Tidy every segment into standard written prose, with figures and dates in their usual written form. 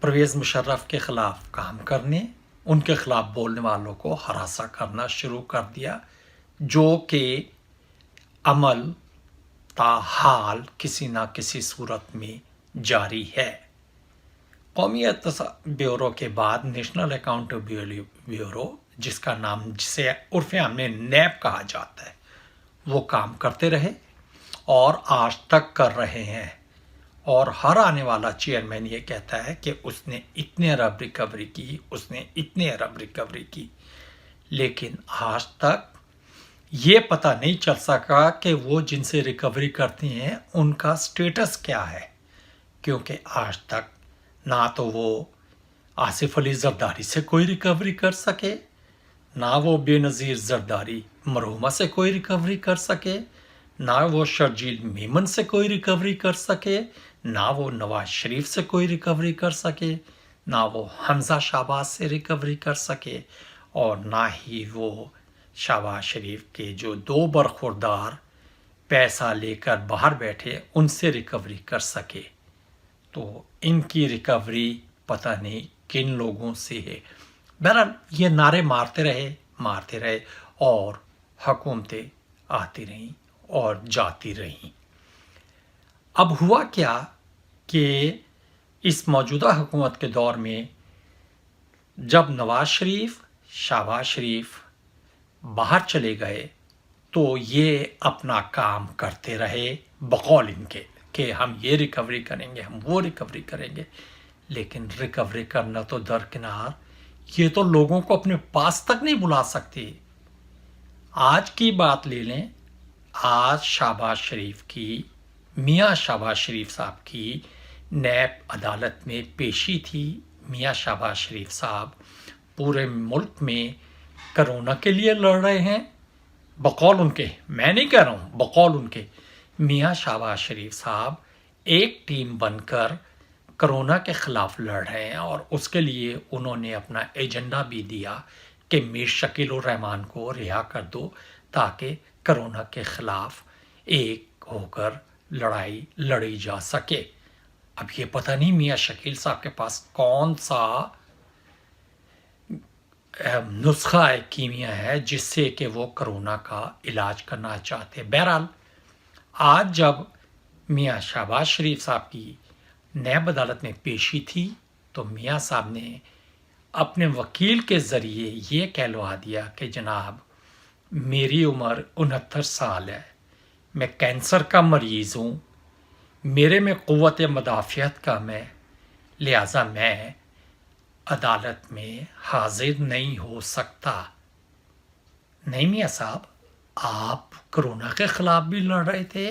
پرویز مشرف کے خلاف کام کرنے، ان کے خلاف بولنے والوں کو ہراساں کرنا شروع کر دیا، جو کہ عمل تاحال کسی نہ کسی صورت میں جاری ہے۔ قومی بیورو کے بعد نیشنل اکاؤنٹیبلٹی بیورو، جس کا نام جسے عرف عام میں نیب کہا جاتا ہے، وہ کام کرتے رہے اور آج تک کر رہے ہیں، اور ہر آنے والا چیئرمین یہ کہتا ہے کہ اس نے اتنے ارب ریکوری کی، اس نے اتنے ارب ریکوری کی، لیکن آج تک یہ پتہ نہیں چل سکا کہ وہ جن سے ریکوری کرتے ہیں ان کا سٹیٹس کیا ہے، کیونکہ آج تک نہ تو وہ آصف علی زرداری سے کوئی ریکوری کر سکے، نہ وہ بے نظیر زرداری مرحومہ سے کوئی ریکوری کر سکے، نہ وہ شرجیل میمن سے کوئی ریکوری کر سکے، نہ وہ نواز شریف سے کوئی ریکوری کر سکے، نہ وہ حمزہ شہباز سے ریکوری کر سکے، اور نہ ہی وہ شہباز شریف کے جو دو برخوردار پیسہ لے کر باہر بیٹھے ان سے ریکوری کر سکے۔ تو ان کی ریکوری پتہ نہیں کن لوگوں سے ہے۔ بہرحال یہ نعرے مارتے رہے اور حکومتیں آتی رہیں اور جاتی رہیں۔ اب ہوا کیا کہ اس موجودہ حکومت کے دور میں جب نواز شریف، شہباز شریف باہر چلے گئے تو یہ اپنا کام کرتے رہے بقول ان کے کہ ہم یہ ریکوری کریں گے، ہم وہ ریکوری کریں گے، لیکن ریکوری کرنا تو درکنار، یہ تو لوگوں کو اپنے پاس تک نہیں بلا سکتے۔ آج کی بات لے لیں، آج شہباز شریف کی، میاں شہباز شریف صاحب کی نیب عدالت میں پیشی تھی۔ میاں شہباز شریف صاحب پورے ملک میں کرونا کے لیے لڑ رہے ہیں، بقول ان کے، میں نہیں کہہ رہا ہوں، بقول ان کے میاں شہباز شریف صاحب ایک ٹیم بن کر کرونا کے خلاف لڑ رہے ہیں، اور اس کے لیے انہوں نے اپنا ایجنڈا بھی دیا کہ میر شکیل الرحمان کو رہا کر دو تاکہ کرونا کے خلاف ایک ہو کر لڑائی لڑی جا سکے۔ اب یہ پتہ نہیں میاں شکیل صاحب کے پاس کون سا نسخہ کیمیا ہے جس سے کہ وہ کرونا کا علاج کرنا چاہتے۔ بہرحال آج جب میاں شہباز شریف صاحب کی نیب عدالت میں پیشی تھی تو میاں صاحب نے اپنے وکیل کے ذریعے یہ کہلوا دیا کہ جناب میری عمر 69 سال ہے، میں کینسر کا مریض ہوں، میرے میں قوت مدافعت کم ہے، لہٰذا میں عدالت میں حاضر نہیں ہو سکتا۔ نہیں میاں صاحب، آپ کرونا کے خلاف بھی لڑ رہے تھے،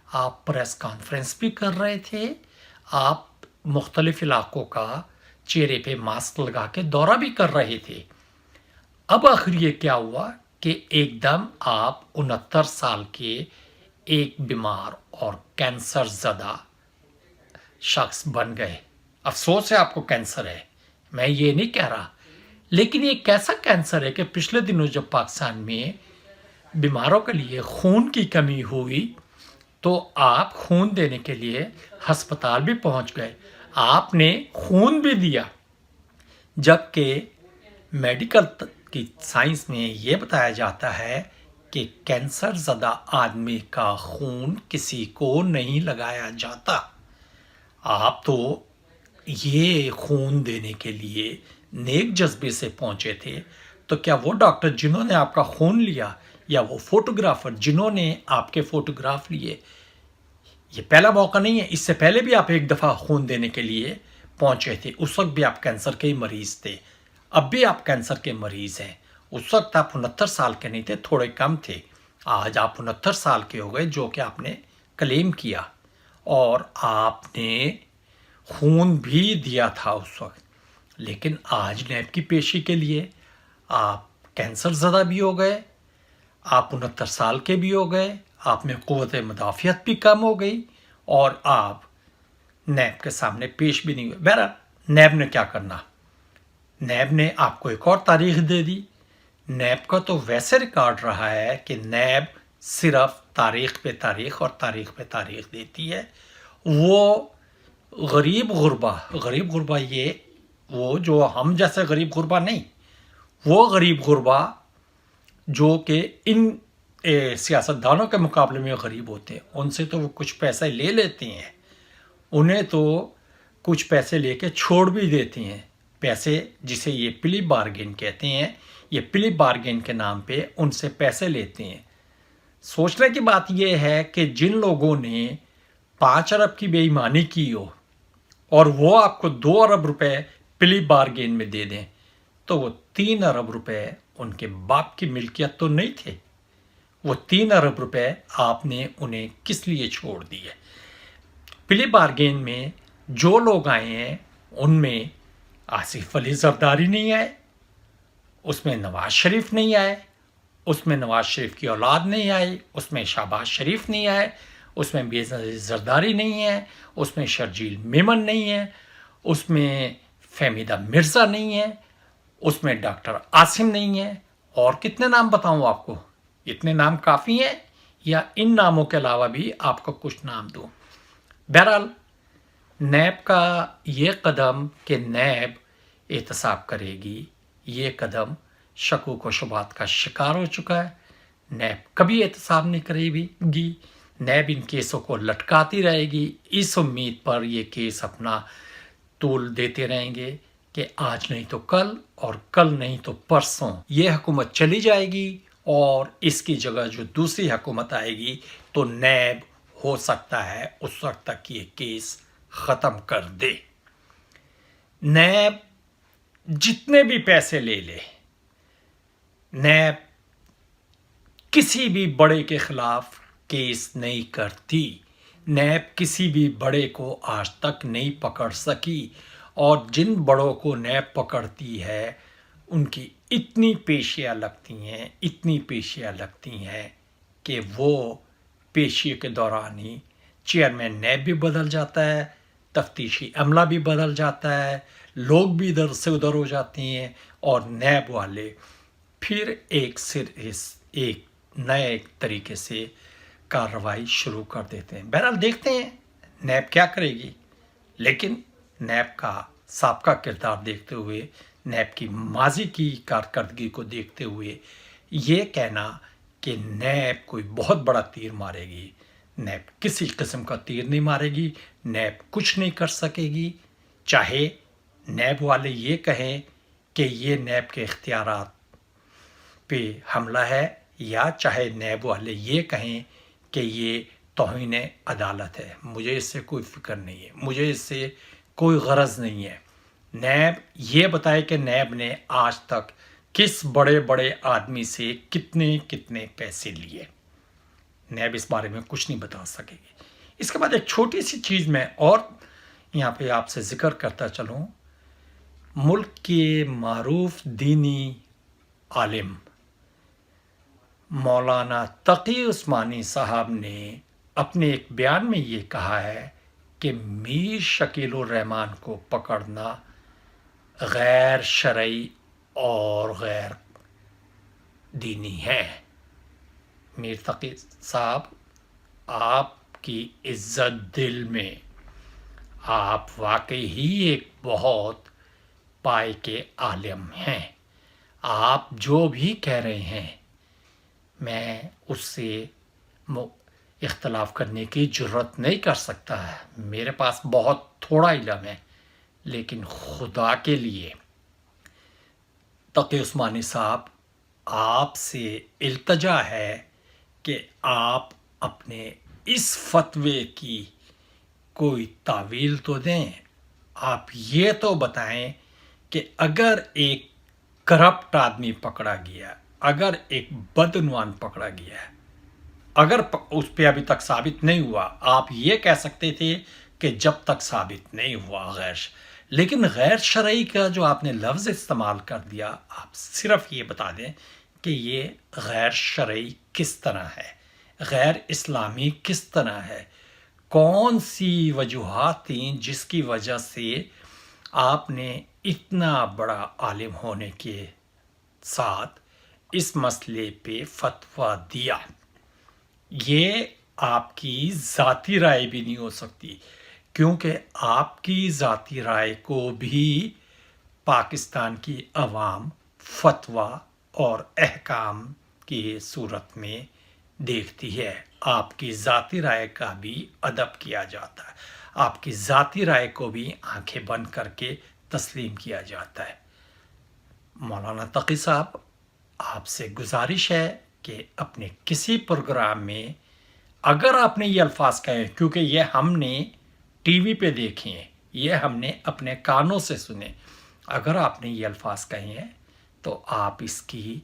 آپ پریس کانفرنس بھی کر رہے تھے، آپ مختلف علاقوں کا چہرے پہ ماسک لگا کے دورہ بھی کر رہے تھے۔ اب آخر یہ کیا ہوا کہ ایک دم آپ 69 سال کے ایک بیمار اور کینسر زدہ شخص بن گئے۔ افسوس ہے آپ کو کینسر ہے، میں یہ نہیں کہہ رہا، لیکن یہ کیسا کینسر ہے کہ پچھلے دنوں جب پاکستان میں بیماروں کے لیے خون کی کمی ہوئی تو آپ خون دینے کے لیے ہسپتال بھی پہنچ گئے، آپ نے خون بھی دیا، جبکہ میڈیکل کی سائنس میں یہ بتایا جاتا ہے کہ کینسر زدہ آدمی کا خون کسی کو نہیں لگایا جاتا۔ آپ تو یہ خون دینے کے لیے نیک جذبے سے پہنچے تھے، تو کیا وہ ڈاکٹر جنہوں نے آپ کا خون لیا یا وہ فوٹوگرافر جنہوں نے آپ کے فوٹوگراف لیے، یہ پہلا موقع نہیں ہے، اس سے پہلے بھی آپ ایک دفعہ خون دینے کے لیے پہنچے تھے، اس وقت بھی آپ کینسر کے مریض تھے، اب بھی آپ کینسر کے مریض ہیں۔ اس وقت آپ 69 سال کے نہیں تھے، تھوڑے کم تھے، آج آپ 69 سال کے ہو گئے، جو کہ آپ نے کلیم کیا، اور آپ نے خون بھی دیا تھا اس وقت، لیکن آج نیب کی پیشی کے لیے آپ کینسر زدہ بھی ہو گئے، آپ 69 سال کے بھی ہو گئے، آپ میں قوت مدافعت بھی کم ہو گئی، اور آپ نیب کے سامنے پیش بھی نہیں ہوئے۔ بہرحال نیب نے کیا کرنا، نیب نے آپ کو ایک اور تاریخ دے دی۔ نیب کا تو ویسے ریکارڈ رہا ہے کہ نیب صرف تاریخ پہ تاریخ اور تاریخ پہ تاریخ دیتی ہے، وہ غریب غربا یہ وہ جو ہم جیسے غریب غربا نہیں، وہ غریب غربا جو کہ ان سیاستدانوں کے مقابلے میں غریب ہوتے ہیں، ان سے تو وہ کچھ پیسے لے لیتے ہیں، انہیں تو کچھ پیسے لے کے چھوڑ بھی دیتے ہیں، پیسے جسے یہ پلی بارگین کہتے ہیں، یہ پلی بارگین کے نام پہ ان سے پیسے لیتے ہیں۔ سوچنے کی بات یہ ہے کہ جن لوگوں نے 5 ارب کی بے ایمانی کی ہو اور وہ آپ کو 2 ارب روپے پلی بارگین میں دے دیں، تو وہ 3 ارب روپے ان کے باپ کی ملکیت تو نہیں تھے، وہ 3 ارب روپے آپ نے انہیں کس لیے چھوڑ دیے؟ پلی بارگین میں جو لوگ آئے ہیں ان میں آصف علی زرداری نہیں آئے، اس میں نواز شریف نہیں آئے، اس میں نواز شریف کی اولاد نہیں آئی، اس میں شہباز شریف نہیں آئے، اس میں بے نظیر زرداری نہیں ہے، اس میں شرجیل میمن نہیں ہے، اس میں فہمیدہ مرزا نہیں ہے، اس میں ڈاکٹر عاصم نہیں ہے، اور کتنے نام بتاؤں آپ کو؟ اتنے نام کافی ہیں یا ان ناموں کے علاوہ بھی آپ کو کچھ نام دوں؟ بہرحال نیب کا یہ قدم کہ نیب احتساب کرے گی، یہ قدم شکوک و شبہات کا شکار ہو چکا ہے۔ نیب کبھی احتساب نہیں کرے گی، نیب ان کیسوں کو لٹکاتی رہے گی، اس امید پر یہ کیس اپنا طول دیتے رہیں گے کہ آج نہیں تو کل اور کل نہیں تو پرسوں یہ حکومت چلی جائے گی، اور اس کی جگہ جو دوسری حکومت آئے گی تو نیب ہو سکتا ہے اس وقت تک یہ کیس ختم کر دے۔ نیب جتنے بھی پیسے لے لے، نیب کسی بھی بڑے کے خلاف کیس نہیں کرتی، نیب کسی بھی بڑے کو آج تک نہیں پکڑ سکی، اور جن بڑوں کو نیب پکڑتی ہے ان کی اتنی پیشیاں لگتی ہیں کہ وہ پیشی کے دوران ہی چیئرمین نیب بھی بدل جاتا ہے، تفتیشی عملہ بھی بدل جاتا ہے، لوگ بھی ادھر سے ادھر ہو جاتے ہیں، اور نیب والے پھر ایک نئے طریقے سے کارروائی شروع کر دیتے ہیں۔ بہرحال دیکھتے ہیں نیب کیا کرے گی، لیکن نیب کا سابقہ کردار دیکھتے ہوئے، نیب کی ماضی کی کارکردگی کو دیکھتے ہوئے یہ کہنا کہ نیب کوئی بہت بڑا تیر مارے گی، نیب کسی قسم کا تیر نہیں مارے گی، نیب کچھ نہیں کر سکے گی، چاہے نیب والے یہ کہیں کہ یہ نیب کے اختیارات پہ حملہ ہے، یا چاہے نیب والے یہ کہیں کہ یہ توہین عدالت ہے۔ مجھے اس سے کوئی فکر نہیں ہے، مجھے اس سے کوئی غرض نہیں ہے۔ نیب یہ بتائے کہ نیب نے آج تک کس بڑے بڑے آدمی سے کتنے پیسے لیے، نیب اس بارے میں کچھ نہیں بتا سکے گی۔ اس کے بعد ایک چھوٹی سی چیز میں اور یہاں پہ آپ سے ذکر کرتا چلوں، ملک کے معروف دینی عالم مولانا تقی عثمانی صاحب نے اپنے ایک بیان میں یہ کہا ہے کہ میر شکیل الرحمان کو پکڑنا غیر شرعی اور غیر دینی ہے۔ میر تقی صاحب، آپ کی عزت دل میں آپ واقعی ہی ایک بہت پائے کے عالم ہیں، آپ جو بھی کہہ رہے ہیں میں اس سے اختلاف کرنے کی جرات نہیں کر سکتا ہے، میرے پاس بہت تھوڑا علم ہے، لیکن خدا کے لیے تقی عثمانی صاحب، آپ سے التجا ہے کہ آپ اپنے اس فتوے کی کوئی تعویل تو دیں، آپ یہ تو بتائیں کہ اگر ایک کرپٹ آدمی پکڑا گیا، اگر ایک بدعنوان پکڑا گیا ہے، اگر اس پہ ابھی تک ثابت نہیں ہوا، آپ یہ کہہ سکتے تھے کہ جب تک ثابت نہیں ہوا لیکن غیر شرعی کا جو آپ نے لفظ استعمال کر دیا، آپ صرف یہ بتا دیں کہ یہ غیر شرعی کس طرح ہے، غیر اسلامی کس طرح ہے، کون سی وجوہات تھیں جس کی وجہ سے آپ نے اتنا بڑا عالم ہونے کے ساتھ اس مسئلے پہ فتویٰ دیا۔ یہ آپ کی ذاتی رائے بھی نہیں ہو سکتی کیونکہ آپ کی ذاتی رائے کو بھی پاکستان کی عوام فتویٰ اور احکام کی صورت میں دیکھتی ہے. آپ کی ذاتی رائے کا بھی ادب کیا جاتا ہے. آپ کی ذاتی رائے کو بھی آنکھیں بند کر کے تسلیم کیا جاتا ہے. مولانا تقی صاحب، آپ سے گزارش ہے کہ اپنے کسی پروگرام میں اگر آپ نے یہ الفاظ کہے، کیونکہ یہ ہم نے ٹی وی پہ دیکھے ہیں، یہ ہم نے اپنے کانوں سے سنے، اگر آپ نے یہ الفاظ کہے ہیں تو آپ اس کی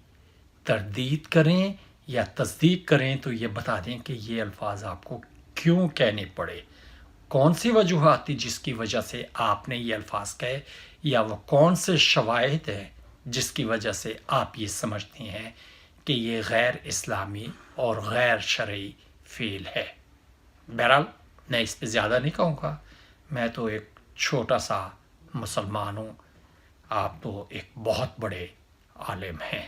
تردید کریں یا تصدیق کریں تو یہ بتا دیں کہ یہ الفاظ آپ کو کیوں کہنے پڑے، کون سی وجوہات تھی جس کی وجہ سے آپ نے یہ الفاظ کہے، یا وہ کون سے شواہد ہیں جس کی وجہ سے آپ یہ سمجھتے ہیں کہ یہ غیر اسلامی اور غیر شرعی فعل ہے. بہرحال میں اس پہ زیادہ نہیں کہوں گا، میں تو ایک چھوٹا سا مسلمان ہوں، آپ تو ایک بہت بڑے عالم ہیں.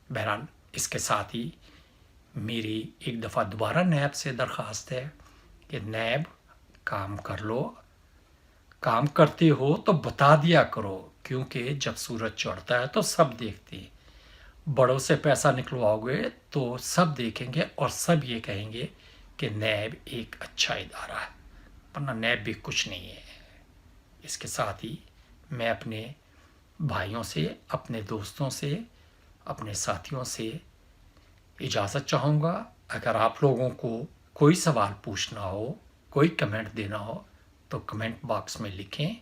بہرحال اس کے ساتھ ہی میری ایک دفعہ دوبارہ نیب سے درخواست ہے کہ نیب کام کر لو، کام کرتے ہو تو بتا دیا کرو، کیونکہ جب سورج چڑھتا ہے تو سب دیکھتے ہیں. بڑوں سے پیسہ نکلواؤ گے تو سب دیکھیں گے اور سب یہ کہیں گے کہ نیب ایک اچھا ادارہ ہے، ورنہ نیب بھی کچھ نہیں ہے. اس کے ساتھ ہی میں اپنے بھائیوں سے، اپنے دوستوں سے، اپنے ساتھیوں سے اجازت چاہوں گا. اگر آپ لوگوں کو کوئی سوال پوچھنا ہو، کوئی کمنٹ دینا ہو تو کمنٹ باکس میں لکھیں.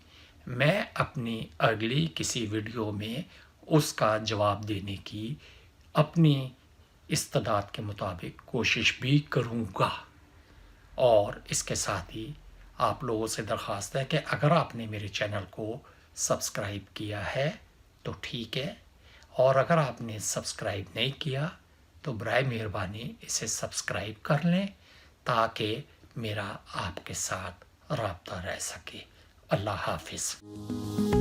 میں اپنی اگلی کسی ویڈیو میں اس کا جواب دینے کی اپنی استعداد کے مطابق کوشش بھی کروں گا. اور اس کے ساتھ ہی آپ لوگوں سے درخواست ہے کہ اگر آپ نے میرے چینل کو سبسکرائب کیا ہے تو ٹھیک ہے، اور اگر آپ نے سبسکرائب نہیں کیا تو برائے مہربانی اسے سبسکرائب کر لیں تاکہ میرا آپ کے ساتھ رابطہ رہ سکے. اللہ حافظ.